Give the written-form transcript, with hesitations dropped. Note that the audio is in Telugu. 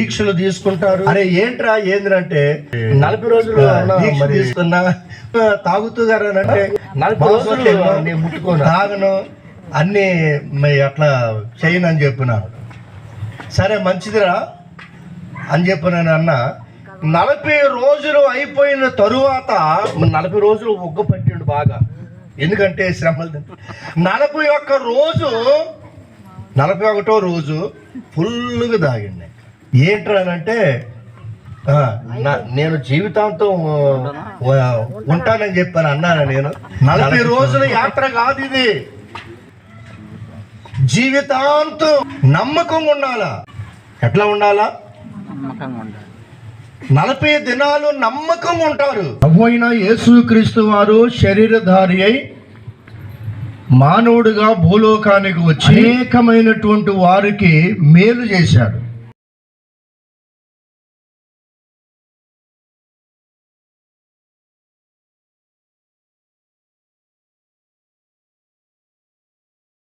దీక్షలు తీసుకుంటారు. అరే ఏంట్రా ఏంటంటే 40 రోజులు దీక్ష తీసుకున్నా తాగుతూ గారు అంటే 40 రోజులు నేను ముట్టుకోను, తాగను, అన్నీ అట్లా చేయను అని చెప్పినాను. సరే మంచిదిరా అని చెప్పి నేను అన్నా. 40 రోజులు అయిపోయిన తరువాత 40 రోజులు ఒగ్గ పట్టిండు బాగా, ఎందుకంటే శ్రమలు. 41వ రోజు ఫుల్గా తాగిండి. ఏంట్రానంటే నేను జీవితాంతం ఉంటానని చెప్పాను అన్నాను. నేను 40 రోజుల యాత్ర కాదు ఇది, జీవితాంతం నమ్మకంగా ఉండాలా. ఎట్లా ఉండాలా? 40 దినాలు నమ్మకంగా ఉంటారు. ప్రభువైన యేసుక్రీస్తు వారు శరీరధారి అయి మానవుడిగా భూలోకానికి వచ్చి అనేకమైనటువంటి వారికి మేలు చేశాడు.